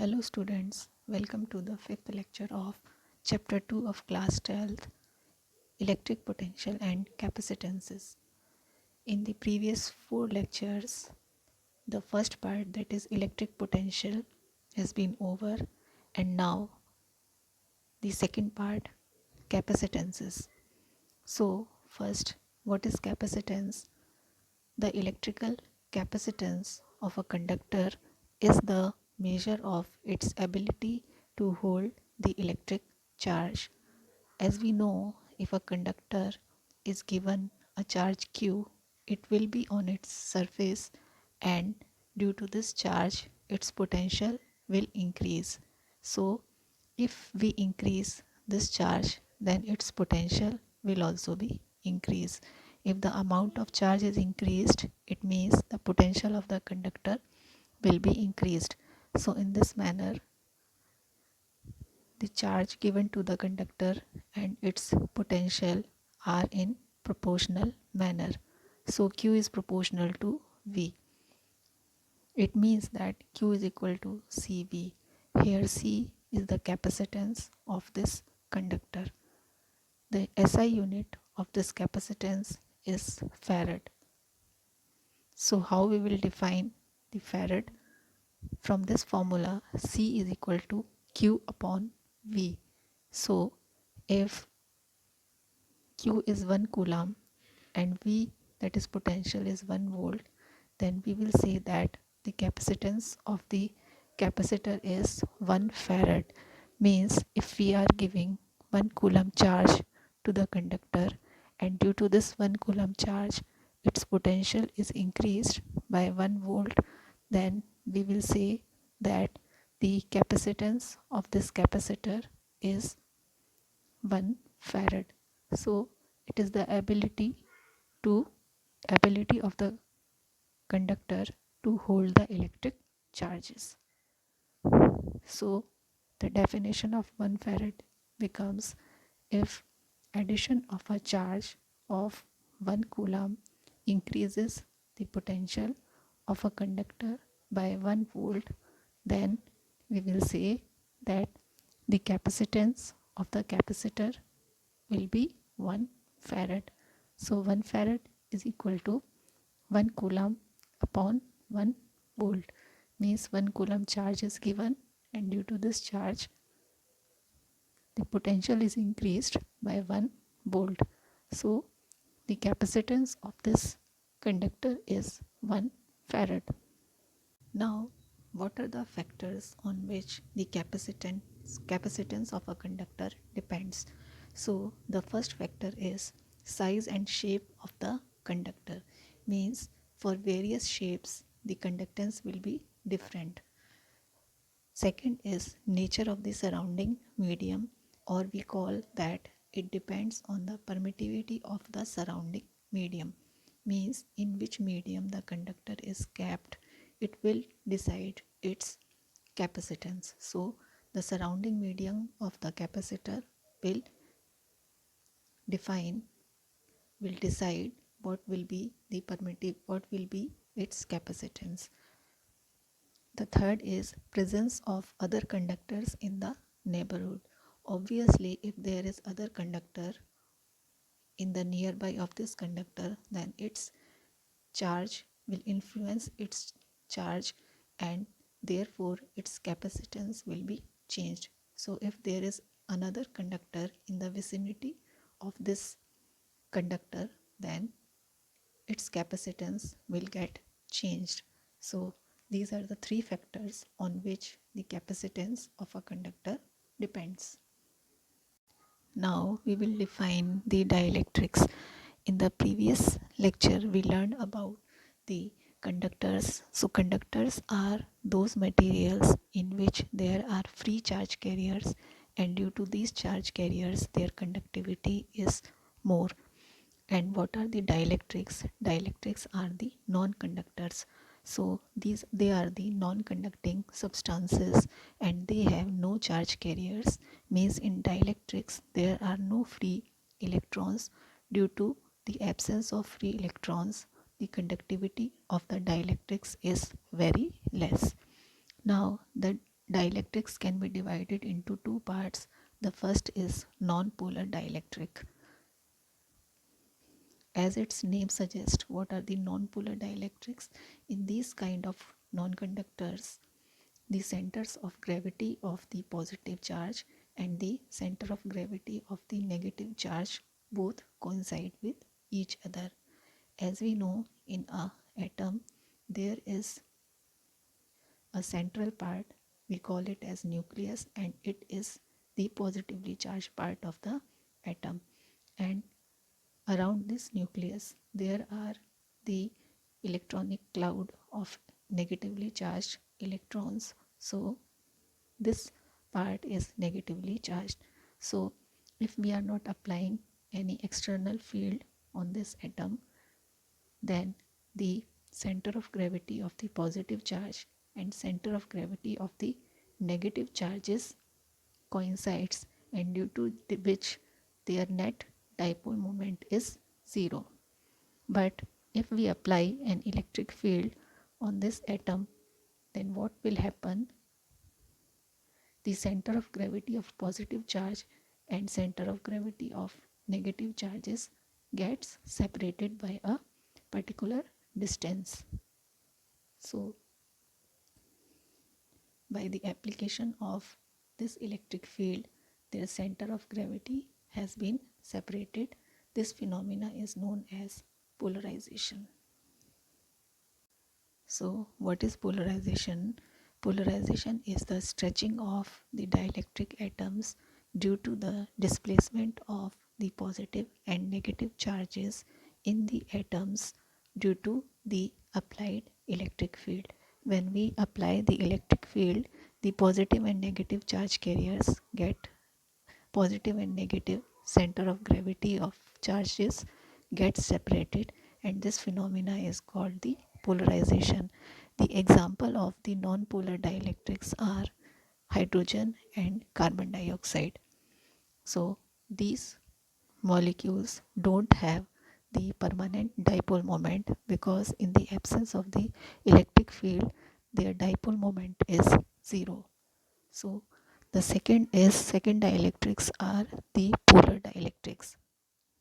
Hello students, welcome to the fifth lecture of chapter 2 of class 12th, electric potential and capacitances. In the previous 4 lectures, the first part, that is electric potential, has been over, and now the second part, capacitances. So first, what is capacitance? The electrical capacitance of a conductor is the measure of its ability to hold the electric charge. As we know, if a conductor is given a charge Q, it will be on its surface, and due to this charge, its potential will increase. So, if we increase this charge, then its potential will also be increased. If the amount of charge is increased, it means the potential of the conductor will be increased. So in this manner, the charge given to the conductor and its potential are in proportional manner. So Q is proportional to V. It means that Q is equal to CV. Here C is the capacitance of this conductor. The SI unit of this capacitance is farad. So how we will define the farad? From this formula, C is equal to Q upon V. So if Q is 1 coulomb and V, that is potential, is 1 volt, then we will say that the capacitance of the capacitor is 1 farad. Means if we are giving 1 coulomb charge to the conductor, and due to this 1 coulomb charge its potential is increased by 1 volt, then we will say that the capacitance of this capacitor is 1 farad. So it is the ability of the conductor to hold the electric charges. So the definition of 1 farad becomes, if addition of a charge of 1 coulomb increases the potential of a conductor by 1 volt, then we will say that the capacitance of the capacitor will be 1 farad. So 1 farad is equal to 1 coulomb upon 1 volt. Means 1 coulomb charge is given, and due to this charge the potential is increased by 1 volt. So the capacitance of this conductor is 1 farad. Now, what are the factors on which the capacitance of a conductor depends? So the first factor is size and shape of the conductor. Means for various shapes the conductance will be different. Second is nature of the surrounding medium, or we call that it depends on the permittivity of the surrounding medium. Means in which medium the conductor is kept, it will decide its capacitance. So the surrounding medium of the capacitor will decide what will be its capacitance. The third is presence of other conductors in the neighborhood. Obviously, if there is other conductor in the nearby of this conductor, then its charge will influence its charge, and therefore its capacitance will be changed. So if there is another conductor in the vicinity of this conductor, then its capacitance will get changed. So these are the 3 factors on which the capacitance of a conductor depends. Now we will define the dielectrics. In the previous lecture we learned about the conductors. So conductors are those materials in which there are free charge carriers, and due to these charge carriers their conductivity is more. And what are the dielectrics? Dielectrics are the non-conductors. So they are the non-conducting substances, and they have no charge carriers. Means in dielectrics there are no free electrons. Due to the absence of free electrons, the conductivity of the dielectrics is very less. Now the dielectrics can be divided into two parts. The first is non-polar dielectric. As its name suggests, what are the non-polar dielectrics? In these kind of non-conductors, the centers of gravity of the positive charge and the center of gravity of the negative charge both coincide with each other. As we know, in a atom there is a central part, we call it as nucleus, and it is the positively charged part of the atom. And around this nucleus there are the electronic cloud of negatively charged electrons. So this part is negatively charged. So if we are not applying any external field on this atom, then the center of gravity of the positive charge and center of gravity of the negative charges coincides, and due to which their net dipole moment is 0. But if we apply an electric field on this atom, then what will happen? The center of gravity of positive charge and center of gravity of negative charges gets separated by a particular distance. So by the application of this electric field, their center of gravity has been separated. This phenomena is known as polarization. So what is polarization? Polarization is the stretching of the dielectric atoms due to the displacement of the positive and negative charges in the atoms due to the applied electric field. When we apply the electric field, the positive and negative charge carriers get positive and negative center of gravity of charges get separated, and this phenomena is called the polarization. The example of the non-polar dielectrics are hydrogen and carbon dioxide. So these molecules don't have the permanent dipole moment because in the absence of the electric field their dipole moment is 0. So the second dielectrics are the polar dielectrics.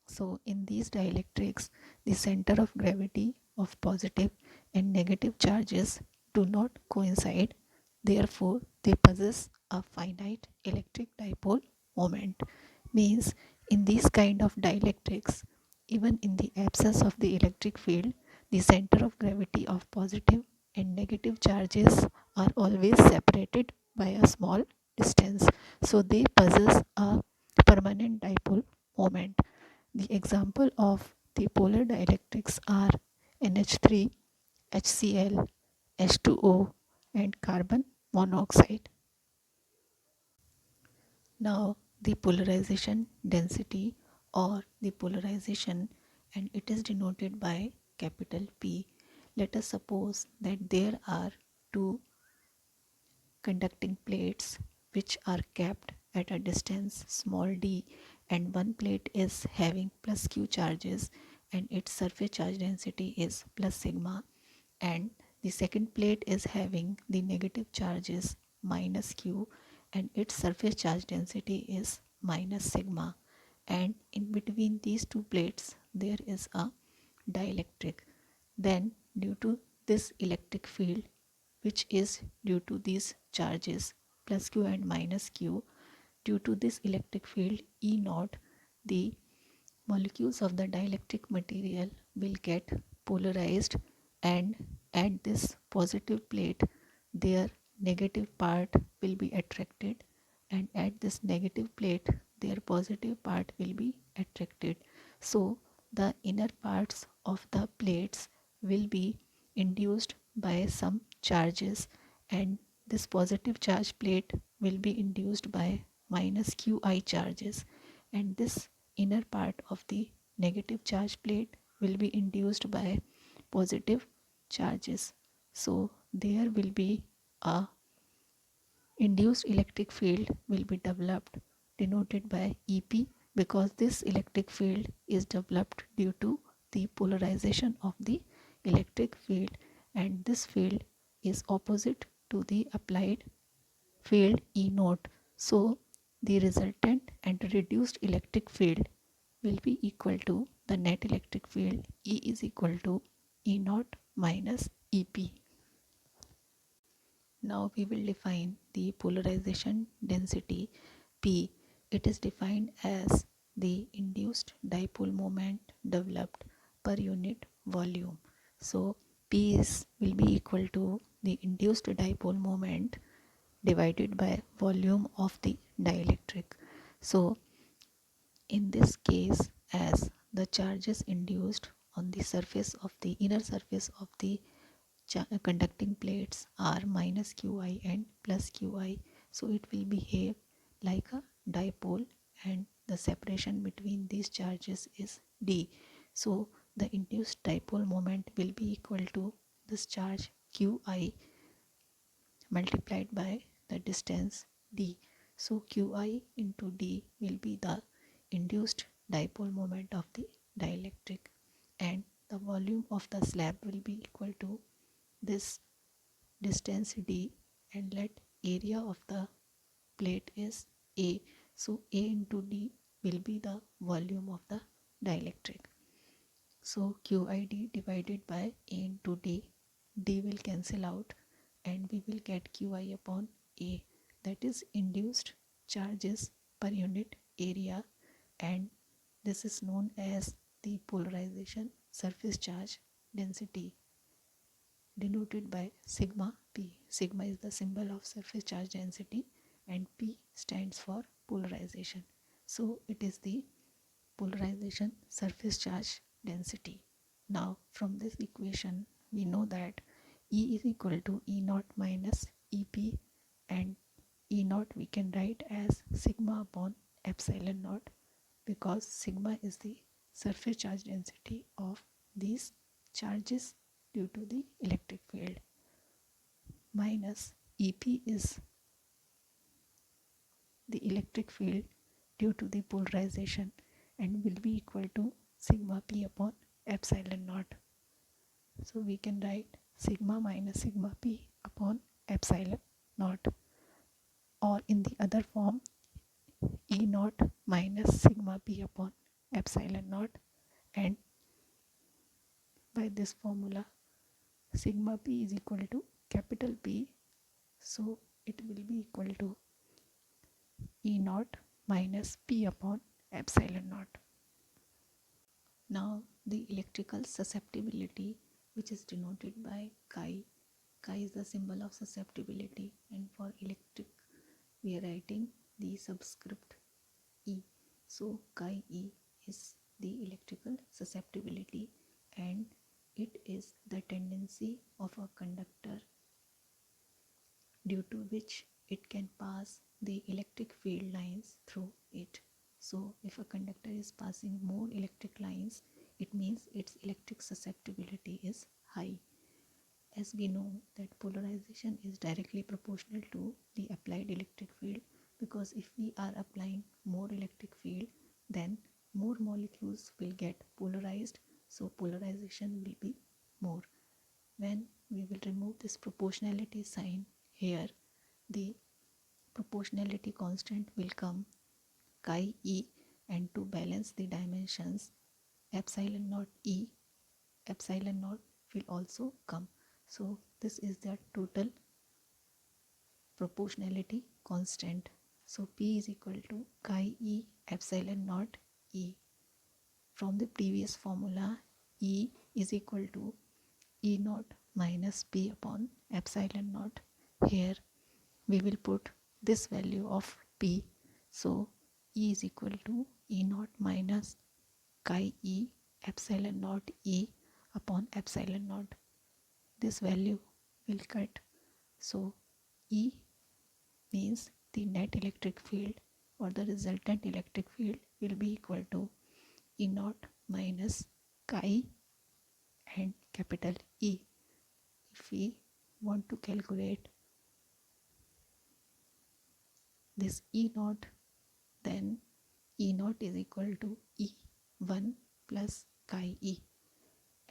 So in these dielectrics, the center of gravity of positive and negative charges do not coincide. Therefore, they possess a finite electric dipole moment. Means in these kind of dielectrics, even in the absence of the electric field, the center of gravity of positive and negative charges are always separated by a small distance. So they possess a permanent dipole moment. The example of the polar dielectrics are NH3, HCl, H2O, and carbon monoxide. Now the polarization density or the polarization, and it is denoted by capital P. Let us suppose that there are two conducting plates which are kept at a distance small d, and one plate is having plus q charges and its surface charge density is plus sigma, and the second plate is having the negative charges minus q and its surface charge density is minus sigma, and in between these two plates there is a dielectric. Then due to this electric field which is due to these charges plus q and minus q, due to this electric field E naught, the molecules of the dielectric material will get polarized, and at this positive plate their negative part will be attracted, and at this negative plate their positive part will be attracted. So the inner parts of the plates will be induced by some charges, and this positive charge plate will be induced by minus qi charges, and this inner part of the negative charge plate will be induced by positive charges. So there will be a induced electric field will be developed, denoted by EP, because this electric field is developed due to the polarization of the electric field, and this field is opposite to the applied field E naught. So the resultant and reduced electric field will be equal to the net electric field E is equal to E naught minus EP. Now we will define the polarization density P. It is defined as the induced dipole moment developed per unit volume. So P will be equal to the induced dipole moment divided by volume of the dielectric. So in this case, as the charges induced on the surface of the inner surface of the conducting plates are minus qi and plus qi, so it will behave like a dipole and the separation between these charges is d. So the induced dipole moment will be equal to this charge qi multiplied by the distance d. So qi into d will be the induced dipole moment of the dielectric, and the volume of the slab will be equal to this distance d, and let area of the plate is A. So A into D will be the volume of the dielectric. So QID divided by A into D, D will cancel out and we will get QI upon A, that is induced charges per unit area, and this is known as the polarization surface charge density, denoted by sigma p. Sigma is the symbol of surface charge density and p stands for polarization. So it is the polarization surface charge density. Now from this equation we know that E is equal to E naught minus EP, and E naught we can write as sigma upon epsilon naught, because sigma is the surface charge density of these charges due to the electric field, minus EP is the electric field due to the polarization, and will be equal to sigma p upon epsilon naught. So we can write sigma minus sigma p upon epsilon naught, or in the other form E naught minus sigma p upon epsilon naught, and by this formula sigma p is equal to capital P, so it will be equal to E naught minus P upon epsilon naught. Now the electrical susceptibility, which is denoted by chi. Chi is the symbol of susceptibility, and for electric we are writing the subscript E. So chi E is the electrical susceptibility, and it is the tendency of a conductor due to which it can pass the electric field lines through it. So if a conductor is passing more electric lines, it means its electric susceptibility is high. As we know that polarization is directly proportional to the applied electric field, because if we are applying more electric field, then more molecules will get polarized, so polarization will be more. When we will remove this proportionality sign here, the proportionality constant will come chi e, and to balance the dimensions epsilon naught e, epsilon naught will also come. So this is the total proportionality constant. So P is equal to chi e epsilon naught e. From the previous formula, E is equal to E naught minus P upon epsilon naught. Here we will put this value of P. So E is equal to E naught minus chi E epsilon naught E upon epsilon naught. This value will cut. So E means the net electric field or the resultant electric field will be equal to E naught minus chi and capital E. If we want to calculate this E naught, then E naught is equal to E1 plus chi E.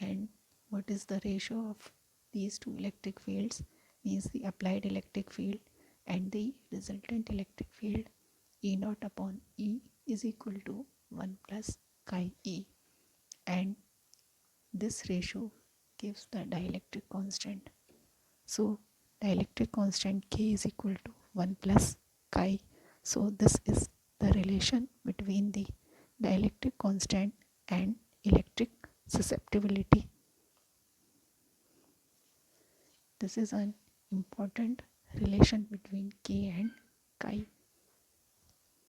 And what is the ratio of these two electric fields? Means the applied electric field and the resultant electric field E naught upon E is equal to 1 plus chi E, and this ratio gives the dielectric constant. So dielectric constant K is equal to 1 plus chi. So this is the relation between the dielectric constant and electric susceptibility. This is an important relation between K and chi.